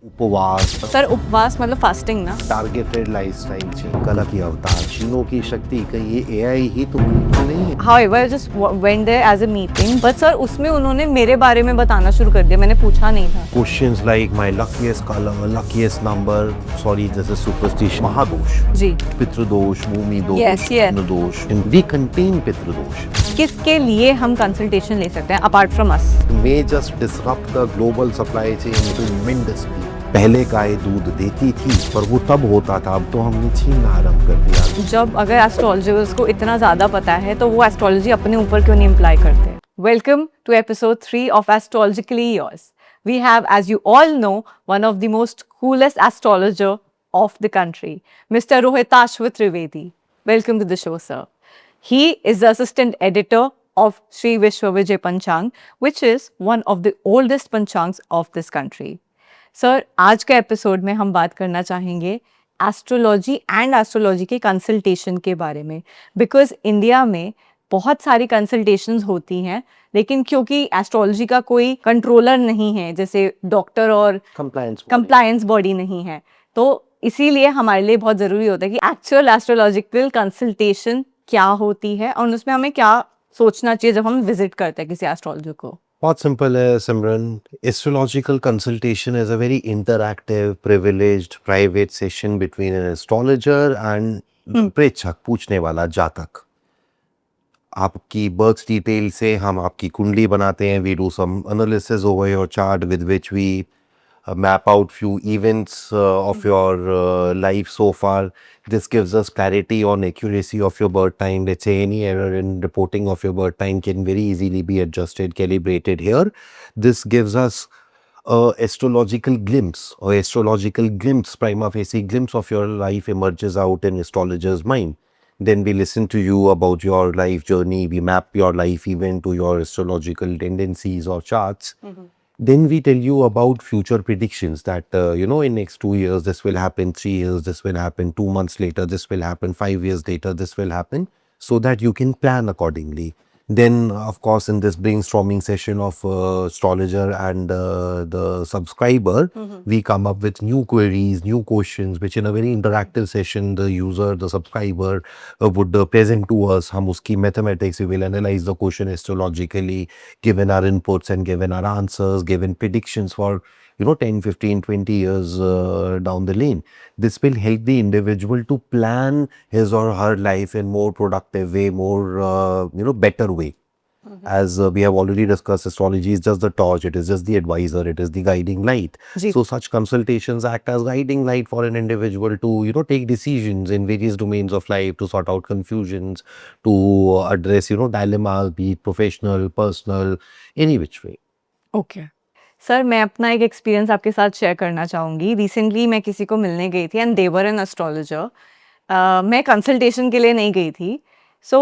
उपवास, सर उपवास मतलब फास्टिंग ना। टारगेटेड लाइफस्टाइल चेंज, कला की अवतार, चीनों की शक्ति, कहीं ये एआई ही तो नहीं है। However, I just went there as a meeting, but sir उसमें उन्होंने मेरे बारे में बताना शुरू कर दिया, मैंने पूछा नहीं था। Questions like my luckiest color, luckiest number, sorry this is superstition, महादोष, जी। पितृदोष, भूमि दोष, Yes, yes. अन्न दोष, and we contain पितृदोष. किसके लिए हम कंसल्टेशन ले सकते हैं apart from us? May just disrupt the global supply chain tremendously. पहले गाय दूध देती थी पर वो तब होता था, अब तो हमने छीनना आरंभ कर दिया। जब अगर एस्ट्रोलॉजर्स को इतना ज़्यादा पता है तो वो एस्ट्रोलॉजी अपने ऊपर क्यों नहीं अप्लाई करते? Welcome to episode 3 of astrologically yours. We have, as you all know, one of the most coolest astrologer of the country, Mr. Rohitashva Trivedi. Welcome to the show, sir. He is the assistant editor of Sri Vishwa Vijay Panchang, which is one of the oldest Panchangs of this country. Sir आज के episode में हम बात करना चाहेंगे astrology and astrology के consultation के बारे में, बिकॉज इंडिया में बहुत सारी कंसल्टेशंस होती हैं, लेकिन क्योंकि एस्ट्रोलॉजी का कोई कंट्रोलर नहीं है, जैसे डॉक्टर और कंप्लायंस बॉडी नहीं है, तो इसीलिए हमारे लिए बहुत ज़रूरी होता है कि एक्चुअल एस्ट्रोलॉजिकल कंसल्टेशन क्या होती है और उसमें हमें क्या सोचना चाहिए जब हम विजिट करते हैं किसी एस्ट्रोलॉजर को. बहुत सिंपल है Simran. Astrological consultation is a very interactive, privileged, private session between an astrologer and प्रेक्षक, पूछने वाला, जातक. आपकी बर्थ डिटेल से हम आपकी कुंडली बनाते हैं. We do some analysis over your chart with which we map out few events of your life so far. This gives us clarity on accuracy of your birth time. Let's say any error in reporting of your birth time can very easily be adjusted, calibrated here. This gives us a astrological glimpse, or astrological glimpse, prima facie glimpse of your life emerges out in astrologer's mind. Then we listen to you about your life journey. We map your life event to your astrological tendencies or charts. Then we tell you about future predictions that, in next 2 years, this will happen, 3 years, this will happen, 2 months later, this will happen, 5 years later, this will happen, so that you can plan accordingly. Then, of course, in this brainstorming session of astrologer and the subscriber, we come up with new queries, new questions, which in a very interactive session, the user, the subscriber would present to us. Hum uski mathematics, we will analyze the question astrologically, given our inputs and given our answers, given predictions for 10, 15, 20 years down the lane. This will help the individual to plan his or her life in more productive way, more better way. As we have already discussed, astrology is just the torch, it is just the advisor, it is the guiding light. So such consultations act as guiding light for an individual to take decisions in various domains of life, to sort out confusions, to address dilemmas, be it professional, personal, any which way. Okay sir, मैं अपना एक experience आपके साथ share करना चाहूँगी. Recently मैं किसी को मिलने गई थी and they were an astrologer. मैं कंसल्टेशन के लिए नहीं गई थी. So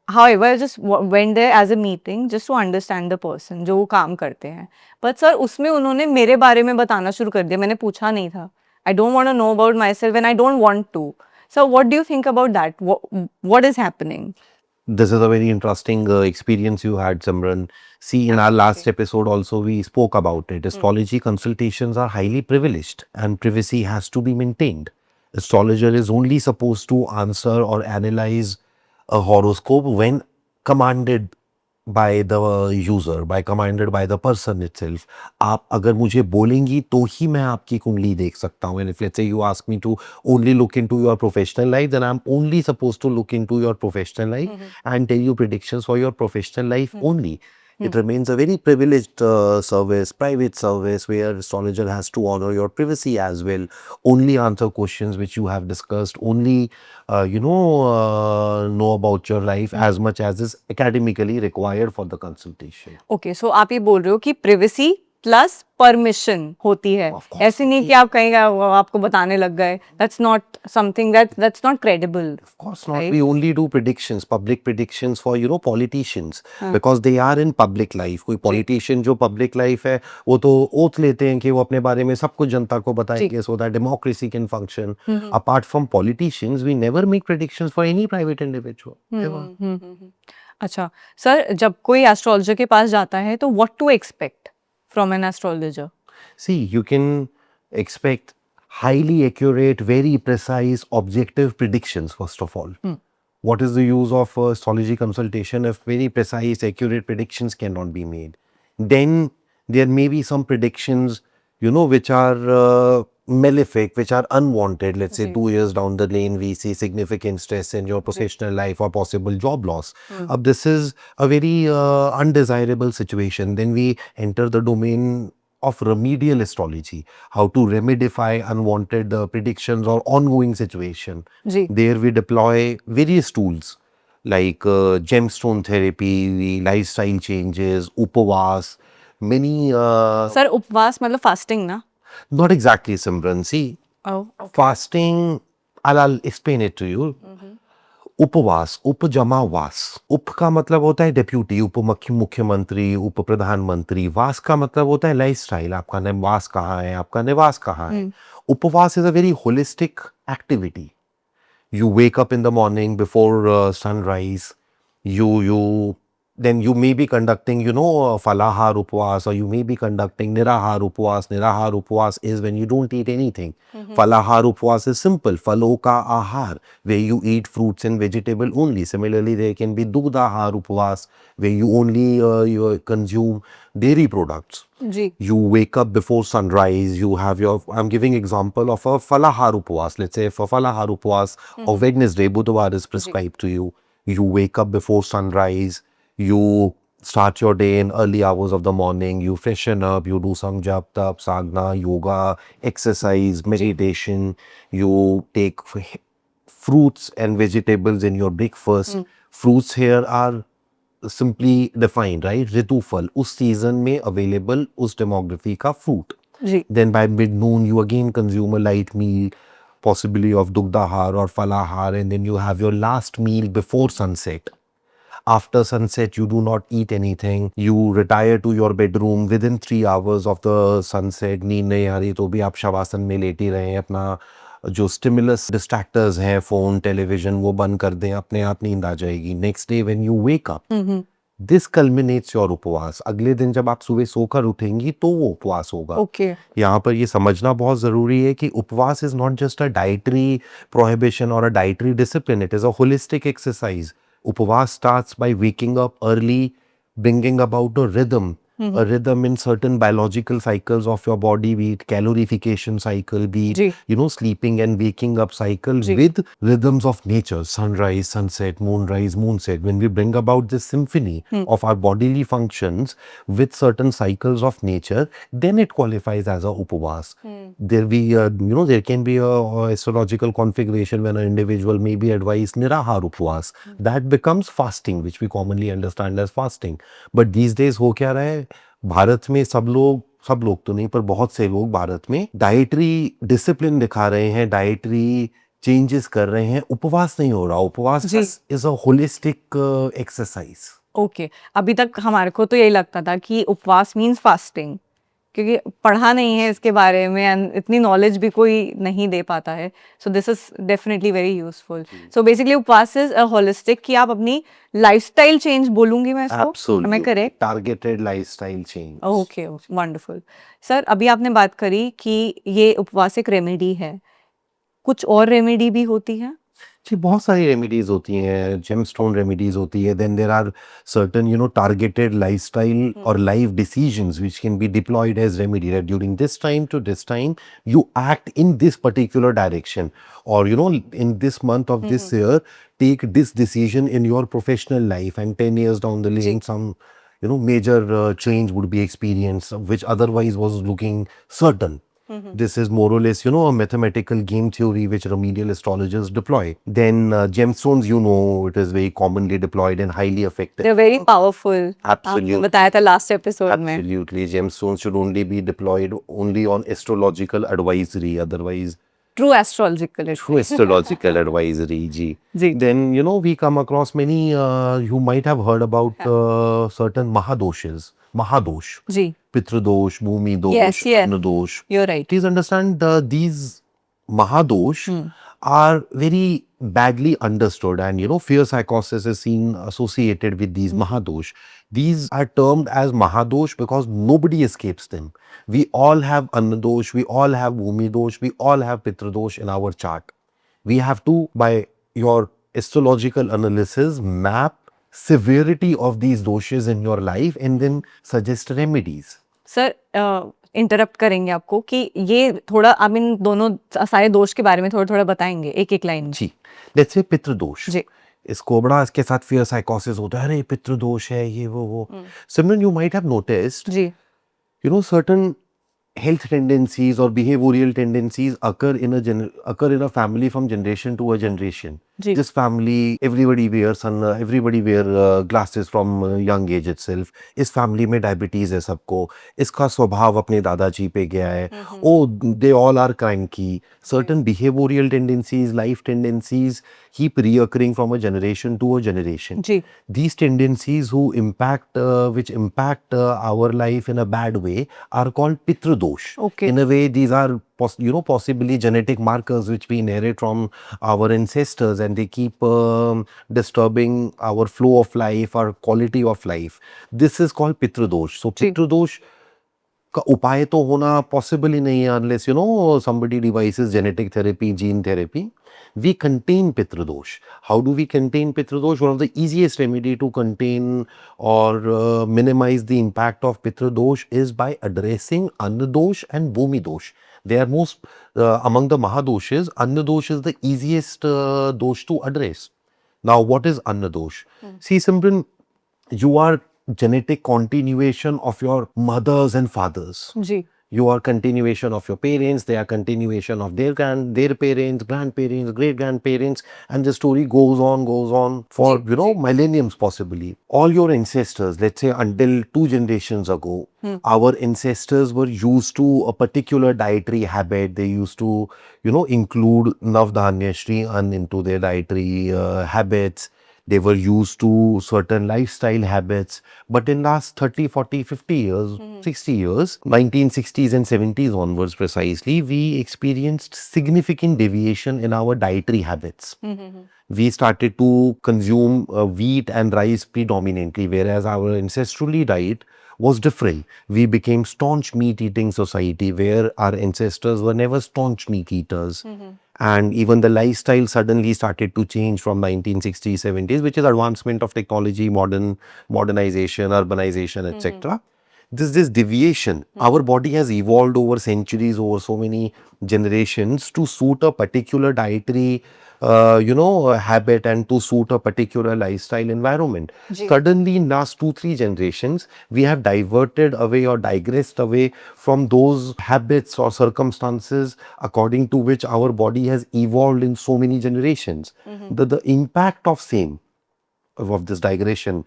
however I just went there as a meeting just to understand the person जो वो काम करते हैं. बट सर उसमें उन्होंने मेरे बारे में बताना शुरू कर दिया, मैंने पूछा नहीं था. I don't want to know about myself and I don't want to. So what do you think about that? What is happening? This is a very interesting experience you had, Simran. See, in our last episode also we spoke about it. Astrology consultations are highly privileged and privacy has to be maintained. Astrologer is only supposed to answer or analyze a horoscope when commanded by the user, by commanded by the person itself. आप अगर मुझे बोलेंगी तो ही मैं आपकी कुंडली देख सकता हूँ. And if let's say you ask me to only look into your professional life, then I'm only supposed to look into your professional life and tell you predictions for your professional life only. It remains a very privileged service, private service, where astrologer has to honor your privacy as well. Only answer questions which you have discussed. Only know about your life as much as is academically required for the consultation. Okay so आप ये बोल रहे हो कि privacy plus permission होती है, Of course. ऐसे नहीं कि आप कहीं वो आपको बताने लग गए. That's not something that's not credible. Of course not. We only do predictions, public predictions for politicians, because they are in public life. कोई politician जो public life है वो तो oath लेते हैं कि वो अपने बारे में सब कुछ जनता को बताएंगे, so that democracy can function. Apart from politicians, we never make predictions for any private individual. Ever. अच्छा सर, जब कोई एस्ट्रोलॉजर के पास जाता है तो what to expect from an astrologer? See, you can expect highly accurate, very precise, objective predictions, first of all. What is the use of astrology consultation if very precise, accurate predictions cannot be made? Then there may be some predictions, which are malefic, which are unwanted. Let's say 2 years down the lane, we see significant stress in your professional life or possible job loss. This is a very undesirable situation. Then we enter the domain of remedial astrology, how to remedify unwanted predictions or ongoing situation. जी There we deploy various tools like gemstone therapy, lifestyle changes, upavas, many, sir उपवास मतलब fasting ना not exactly Simran. See, oh fasting, I'll explain it to you. उपवास, उपजमा वास, उप का मतलब होता है डेप्यूटी, उप मुख्यमंत्री, उप प्रधानमंत्री, वास का मतलब होता है लाइफस्टाइल, आपका निवास कहाँ है, आपका निवास कहाँ है. उपवास is a very holistic activity. You wake up in the morning before sunrise. Then you may be conducting, falahar upwas, or you may be conducting nirahar upwas. Nirahar upwas is when you don't eat anything. Falahar upwas is simple, falo ka ahar, where you eat fruits and vegetable only. Similarly, there can be dugdahar upwas, where you only you consume dairy products. जी You wake up before sunrise, you have I'm giving example of a falahar upwas. Let's say for falahar upwas, or Wednesday, Budhwar is prescribed to you. You wake up before sunrise, you start your day in early hours of the morning, you freshen up, you do some jap, tap, sadhana, yoga, exercise, meditation, you take fruits and vegetables in your breakfast. Fruits here are simply defined, right? Ritu फल, उस season में available उस demography का fruit. Ji Then by mid-noon, you again consume a light meal, possibly of dugdahar or falahar, and then you have your last meal before sunset. After sunset, you do not eat anything. You retire to your bedroom within 3 hours of the sunset. नींद नहीं आ रही तो भी आप शवासन में लेटे रहें. अपना जो स्टिमुलस डिस्ट्रैक्टर्स हैं, फोन, टेलीविजन, वो बंद कर दें, अपने आप नींद आ जाएगी. Next day when you wake up, this कल्मिनेट्स your उपवास. अगले दिन जब आप सुबह सोकर उठेंगी तो वो उपवास होगा. ओके यहाँ पर ये समझना बहुत ज़रूरी है कि upvas is not just a dietary prohibition और a dietary discipline, it is a holistic exercise. Upvas starts by waking up early, bringing about a rhythm in certain biological cycles of your body, be it calorification cycle, be जी it, sleeping and waking up cycle, जी with rhythms of nature, sunrise, sunset, moonrise, moonset. When we bring about this symphony of our bodily functions with certain cycles of nature, then it qualifies as a upavas. There be, there can be a astrological configuration when an individual may be advised nirahar upavas. That becomes fasting, which we commonly understand as fasting. But these days हो क्या रहा है, भारत में सब लोग तो नहीं, पर बहुत से लोग भारत में डाइटरी डिसिप्लिन दिखा रहे हैं, डाइटरी चेंजेस कर रहे हैं. उपवास नहीं हो रहा. Upvas ji is a holistic exercise. Okay अभी तक हमारे को तो यही लगता था कि उपवास मीन्स फास्टिंग क्योंकि पढ़ा नहीं है इसके बारे में एंड इतनी नॉलेज भी कोई नहीं दे पाता है so this is definitely very useful so basically उपवास इज अ होलिस्टिक कि आप अपनी लाइफस्टाइल चेंज बोलूंगी मैं इसको मैं correct targeted lifestyle change. Okay wonderful sir अभी आपने बात करी कि ये उपवास एक रेमेडी है कुछ और रेमेडी भी होती है जी, बहुत सारी रेमेडीज होती हैं, जेमस्टोन रेमेडीज होती है. Then there are certain targeted lifestyle और life decisions which can be deployed as remedy. That during this time to this time you act in this particular direction, or in this month of this year, take this decision in your professional life, and 10 years down the lane some major change would be experienced which otherwise was looking certain. This is more or less, a mathematical game theory which remedial astrologers deploy. Then gemstones, it is very commonly deployed and highly effective. they're very powerful Absolutely. आपने बताया था last episode में Absolutely. Gemstones should only be deployed only on astrological advisory, otherwise true astrological true astrological advisory. Ji. जी Then, we come across many, you might have heard about certain Mahadoshas. Mahadosh. जी Pitradosh, Bhumi dosh, Yes, yeah. Anna dosh. you're right Please understand, these Mahadosh are very badly understood, and fear psychosis is seen associated with these mahadosh. These are termed as mahadosh because nobody escapes them. We all have annadosh, we all have bhumidosh, we all have pitradosh in our chart. We have to, by your astrological analysis, map severity of these doshes in your life and then suggest remedies. Sir interrupt करेंगे आपको कि ये थोड़ा आप इन दोनों सारे दोष के बारे में थोड़ा थोड़ा बताएंगे एक एक लाइन में। जी, लेट्स से पितृदोष। जी। इसको बड़ा इसके साथ फियर साइकोसिस होता है, अरे पितृदोष है ये वो। Simran, you might have noticed, ji. certain health tendencies or behavioral tendencies occur in a family from generation to a generation. जी। This family, everybody wear glasses from young age itself. इस family में diabetes है सबको, इसका स्वभाव अपने दादाजी पे गया है, oh, they all are cranky. Certain behavioral tendencies, life tendencies keep reoccurring from a generation to a generation. Ji. These tendencies which impact our life in a bad way are called pitradosh. Okay. In a way, these are possibly genetic markers which we inherit from our ancestors, and they keep disturbing our flow of life, our quality of life. This is called pitradosh. So ji. pitradosh का उपाय तो होना possible ही नहीं है unless somebody devises genetic therapy, gene therapy. We contain pitradosh. How do we contain pitradosh? One of the easiest remedy to contain or minimize the impact of pitradosh is by addressing annadosh and bhumidosh. They are most among the mahadoshas. Annadosh is the easiest dosh to address. Now, what is annadosh? See, Simran, you are genetic continuation of your mothers and fathers. Ji. You are continuation of your parents, they are continuation of their parents, grandparents, great grandparents, and the story goes on for millenniums possibly. All your ancestors, let's say until 2 generations ago, our ancestors were used to a particular dietary habit. They used to include Navdhanya Shri into their dietary habits. They were used to certain lifestyle habits. But in last 30, 40, 50 years, 60 years, 1960s and 70s onwards precisely, we experienced significant deviation in our dietary habits. We started to consume wheat and rice predominantly, whereas our ancestrally diet was different. We became staunch meat-eating society where our ancestors were never staunch meat eaters. And even the lifestyle suddenly started to change from 1960s, 70s, which is advancement of technology, modernization, urbanization, etc. This deviation, our body has evolved over centuries, over so many generations to suit a particular dietary habit and to suit a particular lifestyle environment. Suddenly in last 2-3 generations, we have diverted away or digressed away from those habits or circumstances according to which our body has evolved in so many generations. The impact of this digression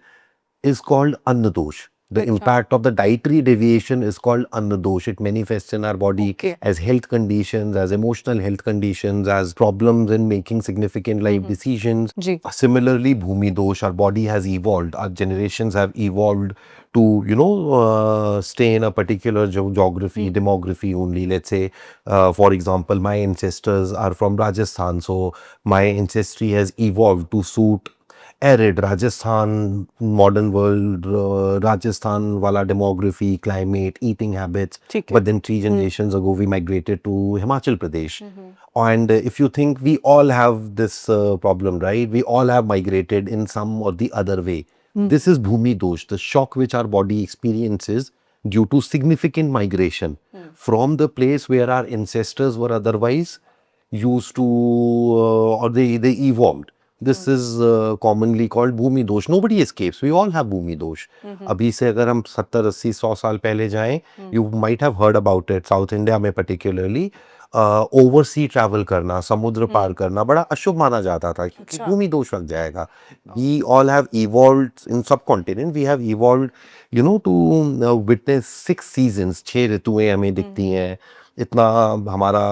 is called annadosh. The impact of the dietary deviation is called annadosh. It manifests in our body as health conditions, as emotional health conditions, as problems in making significant life decisions. Similarly, bhumidosh, our body has evolved. Our generations have evolved to, stay in a particular geography, demography only. Let's say, for example, my ancestors are from Rajasthan. So, my ancestry has evolved to suit arid Rajasthan, modern world, Rajasthan wala demography, climate, eating habits. But then 3 generations ago, we migrated to Himachal Pradesh. And if you think we all have this problem, right? We all have migrated in some or the other way. This is Bhumi Dosh, the shock which our body experiences due to significant migration from the place where our ancestors were otherwise used to, or they evolved. This is commonly called Bhumi Dosh. Nobody escapes. We all have Bhumi Dosh. अभी से अगर हम 70, 80, 100 साल पहले जाएं, you might have heard about it. South India में particularly, oversea travel करना, समुद्र पार करना बड़ा अशुभ माना जाता था क्योंकि भूमि दोष लग जाएगा. We all have evolved in subcontinent. We have evolved, to witness 6 seasons. 6 ऋतुएं हमें दिखती हैं. इतना हमारा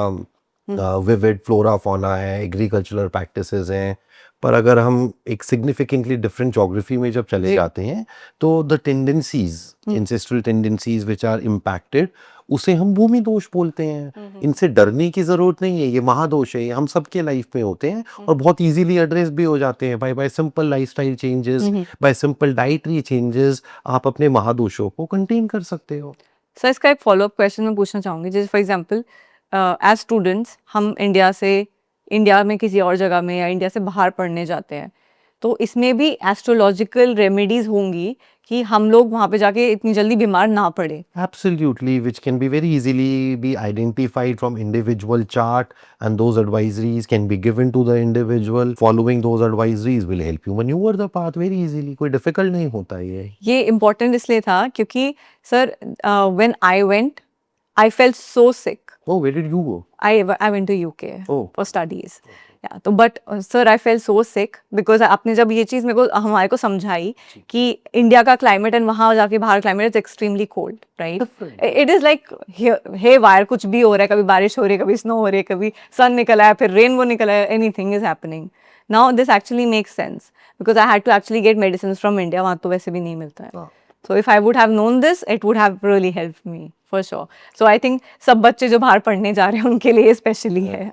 विविड फ्लोरा फौना है, एग्रीकल्चरल प्रैक्टिसेस हैं, पर अगर हम एक सिग्निफिकेंटली डिफरेंट ज्योग्राफी में जब चले जाते हैं तो the tendencies, ancestral tendencies which are impacted, उसे हम भूमि दोष बोलते हैं। इनसे डरने की जरूरत नहीं है, ये महादोष है, ये हम सबके लाइफ में होते हैं और बहुत इजीली एड्रेस भी हो जाते हैं bye simple lifestyle changes, bye simple dietary changes आप अपने महादोषों को कंटेन कर सकते हो। सर इसका एक फॉलोअप क्वेश्चन मैं पूछना चाहूँगी, जैसे फॉर एग्जांपल एज स्टूडेंट्स हम इंडिया में किसी और जगह में या इंडिया से बाहर पढ़ने जाते हैं, तो इसमें भी एस्ट्रोलॉजिकल रेमेडीज होंगी कि हम लोग वहाँ पे जाके इतनी जल्दी बीमार ना पड़े? Absolutely, which can be very easily be identified from individual chart, and those advisories can be given to the individual. Following those advisories will help you maneuver the path very easily. कोई difficult नहीं होता ये important इसलिए था क्योंकि sir when I went I felt so sick. Oh, where did you go? I went to UK Oh. for studies. Yeah, तो but sir I felt so sick because आपने जब ये चीज़ मेरे को हमारे को समझाई कि इंडिया का क्लाइमेट एंड वहाँ जाके बाहर climate is extremely cold, right? It is like haywire, कुछ भी हो रहा है, कभी बारिश हो रही है, कभी स्नो हो रही है, कभी सन निकला है, फिर रेनबो निकला है, anything is happening. Now this actually makes sense because I had to actually get medicine from India, वहाँ तो वैसे भी नहीं मिलता है. So if I would have known this, it would have really helped me for sure. So I think सब बच्चे जो बाहर पढ़ने जा रहे हैं उनके लिए स्पेशली है.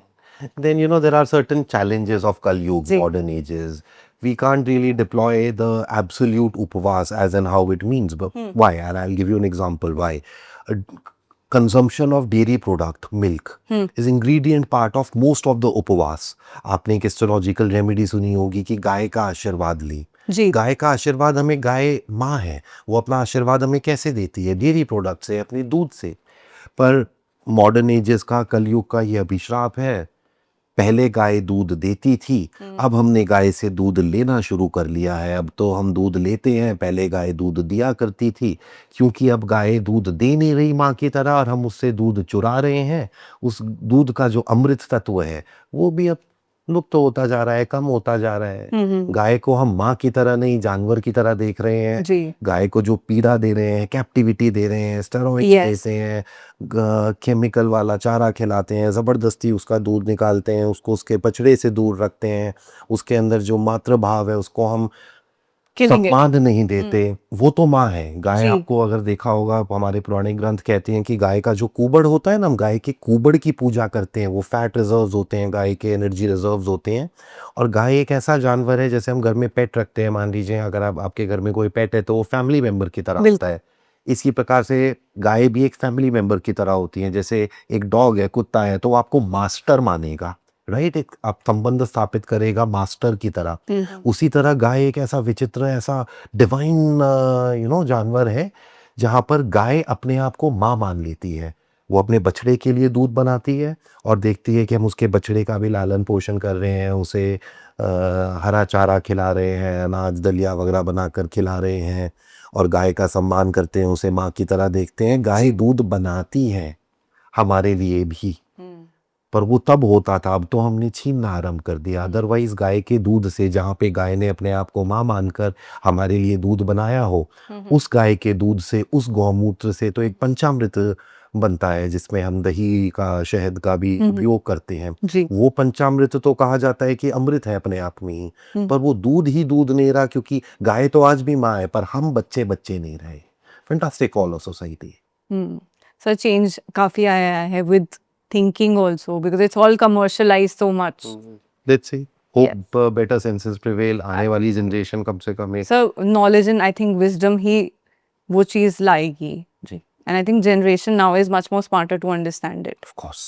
Then there are certain challenges of Kal Yuga, ji. modern ages. We can't really deploy the absolute upavas as in how it means. But why? And I'll give you an example why. Uh, Consumption of dairy product, milk, is ingredient part of most of the upavas. आपने एक astrological remedy सुनी होगी कि गाय का आशीर्वाद ली. जी. गाय का आशीर्वाद हमें, गाय माँ है, वो अपना आशीर्वाद हमें कैसे देती है? डेयरी प्रोडक्ट से, अपने दूध से. पर मॉडर्न एजेस का, कलयुग का ये अभिश्राप है. पहले गाय दूध देती थी, अब हमने गाय से दूध लेना शुरू कर लिया है. अब तो हम दूध लेते हैं, पहले गाय दूध दिया करती थी. क्योंकि अब गाय दूध दे नहीं रही माँ की तरह और हम उससे दूध चुरा रहे हैं, उस दूध का जो अमृत तत्व है वो भी अब लुप्त होता जा रहा है, कम होता जा रहा है. गाय को हम माँ की तरह नहीं, जानवर की तरह देख रहे हैं. जी. गाय को जो पीड़ा दे रहे हैं, कैप्टिविटी दे रहे हैं, स्टेरॉइड देते हैं, केमिकल वाला चारा खिलाते हैं, ज़बरदस्ती उसका दूध निकालते हैं, उसको उसके बछड़े से दूर रखते हैं, उसके अंदर जो मातृ भाव है उसको हम सम्मान नहीं देते. वो तो माँ है. गाय, आपको अगर देखा होगा, हमारे पुराने ग्रंथ कहते हैं कि गाय का जो कुबड़ होता है ना, हम गाय के कुबड़ की पूजा करते हैं. वो फैट रिजर्व्स होते हैं, गाय के एनर्जी रिजर्व्स होते हैं. और गाय एक ऐसा जानवर है, जैसे हम घर में पेट रखते हैं, मान लीजिए अगर आपके घर में कोई पेट है तो वो फैमिली मेंबर की तरह होता है. इसी प्रकार से गाय भी एक फैमिली मेंबर की तरह होती है. जैसे एक डॉग है, कुत्ता है, तो वो आपको मास्टर मानेगा, राइट? एक आप संबंध स्थापित करेगा मास्टर की तरह. उसी तरह गाय एक ऐसा विचित्र, ऐसा डिवाइन जानवर है जहाँ पर गाय अपने आप को माँ मान लेती है. वो अपने बछड़े के लिए दूध बनाती है और देखती है कि हम उसके बछड़े का भी लालन पोषण कर रहे हैं, उसे हरा चारा खिला रहे हैं, अनाज दलिया वगैरह बनाकर खिला रहे हैं और गाय का सम्मान करते हैं, उसे माँ की तरह देखते हैं. गाय दूध बनाती है हमारे लिए भी, पर वो तब होता था, अब तो हमने छीनना आरंभ कर दिया. अदरवाइज गाय के दूध से, जहाँ पे गाय ने अपने आप को माँ मानकर हमारे लिए दूध बनाया हो, उस गाय के दूध से, उस गौमूत्र से तो एक पंचामृत बनता है जिसमें हम दही का, शहद का भी उपयोग करते हैं. वो पंचामृत तो कहा जाता है कि अमृत है अपने आप में ही. पर वो दूध ही दूध नहीं रहा, क्योंकि गाय तो आज भी माँ है, पर हम बच्चे नहीं रहे. Fantastic call of society. Sir change काफी आया है with thinking also because it's all commercialized so much. Let's see. Hope better senses prevail. आने वाली जनरेशन कम से कम So knowledge and I think wisdom ही वो चीज लाएगी. जी. And I think generation now is much more smarter to understand it. Of course.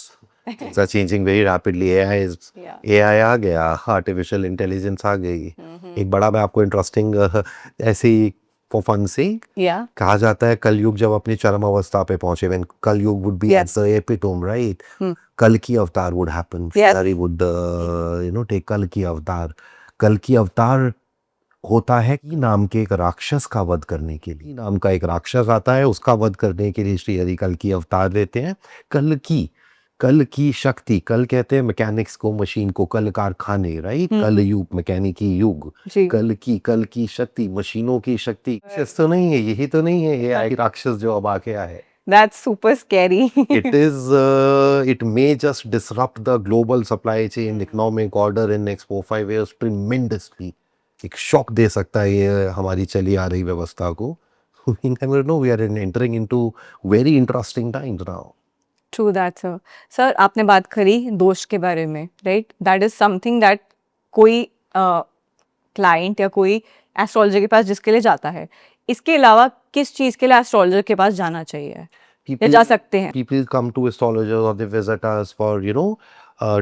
Things are changing very rapidly. AI आ गया, artificial intelligence आ गई. एक बड़ा, मैं आपको इंटरेस्टिंग ऐसे ही for fun sake, कहा जाता है कलयुग जब अपनी चरम अवस्था पे पहुंचे, when कलयुग would be at the epitome, right? कल की अवतार would happen. Ferrari would take कल की अवतार. कल की अवतार होता है कि नाम के एक राक्षस का वध करने के लिए. नाम का एक राक्षस आता है, उसका वध करने के लिए श्री हरि कल की अवतार लेते हैं. कल की शक्ति, कल कहते हैं मैकेनिक्स को, मशीन को, कल कारखाने, राइट? कल युग, मैकेनिकी युग. कल की शक्ति, मशीनों की शक्ति. राक्षस तो नहीं है, यही तो नहीं है ये राक्षस जो अब आके आए. That's super scary. it may just disrupt the global supply chain, economic order in next 4-5 years tremendously. एक शॉक दे सकता है ये हमारी चली आ रही व्यवस्था को. We never know. We are entering into very interesting times now. True that, sir. Sir, आपने बात करी दोष के बारे में, right? That is something that कोई क्लाइंट या कोई एस्ट्रोलॉजर के पास जिसके लिए जाता है, इसके अलावा किस चीज़ के लिए एस्ट्रोलॉजर के पास जाना चाहिए या जा सकते हैं? People come to astrologers or they visit us for,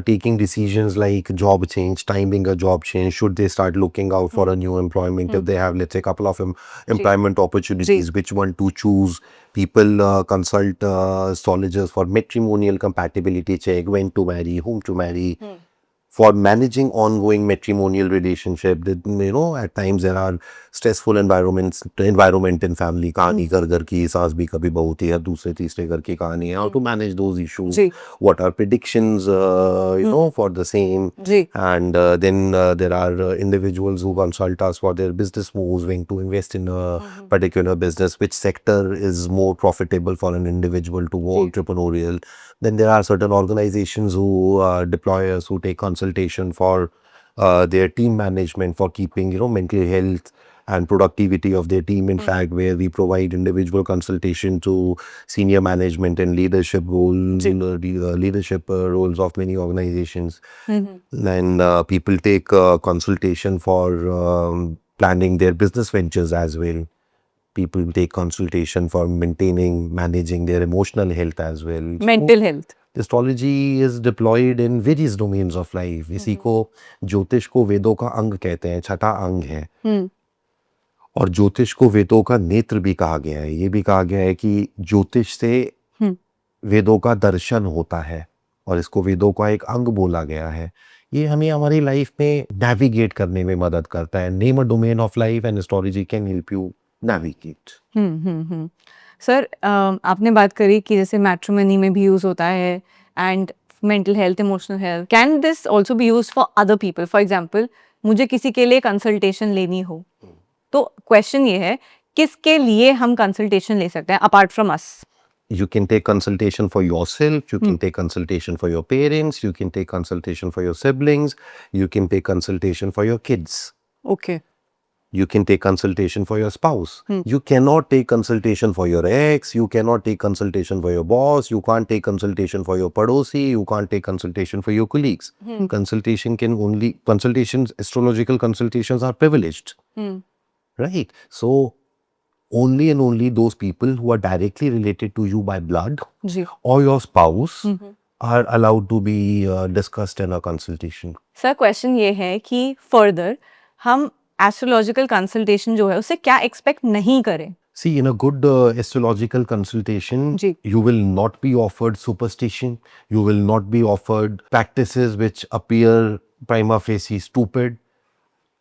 taking decisions like job change, timing a job change. Should they start looking out for a new employment if they have, let's say, a couple of employment opportunities, which one to choose? People consult astrologers for matrimonial compatibility check, when to marry, whom to marry. For managing ongoing matrimonial relationship, at times there are stressful environment in family. कहानी घर की सास भी कभी बहू थी या दूसरे तीसरे घर की कहानी है. How to manage those issues? What are predictions, for the same? And then there are individuals who consult us for their business moves, when to invest in a particular business, which sector is more profitable for an individual to go entrepreneurial. Then there are certain organizations who deploy us, who take consultation for their team management, for keeping mental health and productivity of their team. In fact, where we provide individual consultation to senior management and leadership roles, leadership roles of many organizations. And people take consultation for planning their business ventures as well. People take consultation for managing their emotional health as well. Mental health. Astrology is deployed in various domains of life. इसी को ज्योतिष को वेदों का अंग कहते हैं, छठा अंग है. और ज्योतिष को वेदों का नेत्र भी कहा गया है. ये भी कहा गया है कि ज्योतिष से वेदों का दर्शन होता है और इसको वेदों का एक अंग बोला गया है. ये हमें हमारी लाइफ में नेविगेट करने में मदद करता है. Name a domain of life and astrology can help you navigate. Sir, आपने बात करी कि जैसे मैट्रिमनी में भी यूज होता है and mental health, emotional health. Can this also be use for other people? For example, मुझे किसी के लिए कंसल्टेशन लेनी हो, तो क्वेश्चन ये है, किसके लिए हम कंसल्टेशन ले सकते हैं apart from us? You can take consultation for yourself, you can take consultation for your parents, you can take consultation for your siblings, you can take consultation for your kids. Okay. You can take consultation for your spouse. You cannot take consultation for your ex, you cannot take consultation for your boss, you can't take consultation for your padosi, you can't take consultation for your colleagues. Astrological consultations are privileged. Right? So, only and only those people who are directly related to you by blood or your spouse are allowed to be discussed in a consultation. Sir, question ये है कि further हम astrological consultation जो है उससे क्या expect नहीं करें? See, in a good astrological consultation, you will not be offered superstition, you will not be offered practices which appear prima facie stupid.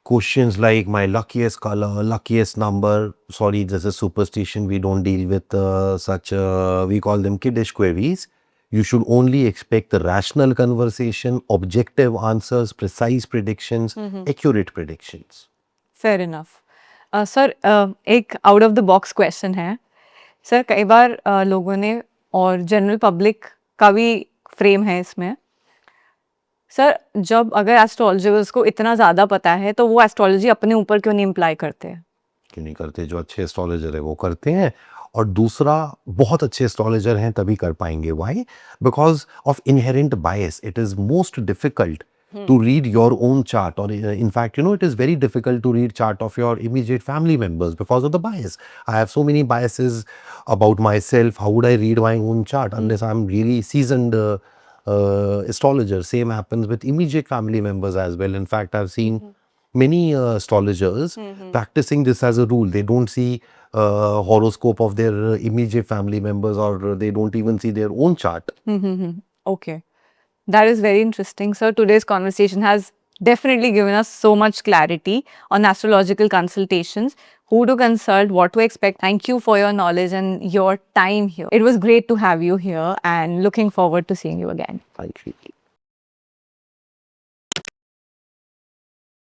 Questions like my luckiest color, luckiest number. Sorry, this is superstition. We don't deal with such, we call them kiddish queries. You should only expect the rational conversation, objective answers, precise predictions, accurate predictions. Fair enough. Sir, एक out of the box question है. Sir, कई बार लोगों ने और general public का भी frame है इसमें. सर, जब अगर एस्ट्रोलॉजर्स को इतना ज़्यादा पता है तो वो एस्ट्रोलॉजी अपने ऊपर क्यों नहीं इम्प्लाई करते? क्यों नहीं करते? जो अच्छे एस्ट्रोलॉजर है वो करते हैं. और दूसरा, बहुत अच्छे एस्ट्रोलॉजर हैं तभी कर पाएंगे. Why? Because of inherent bias. It is most difficult to read your own chart, or in fact, it is very difficult to read chart of your immediate family members because of the bias. I have so many biases about myself. How would I read my own chart unless I'm really seasoned astrologer? Same happens with immediate family members as well. In fact, I've seen many astrologers practicing this as a rule. They don't see horoscope of their immediate family members, or they don't even see their own chart. Okay. That is very interesting, sir. Today's conversation has definitely given us so much clarity on astrological consultations, who to consult, what to expect. Thank you for your knowledge and your time here. It was great to have you here and looking forward to seeing you again. Thank you.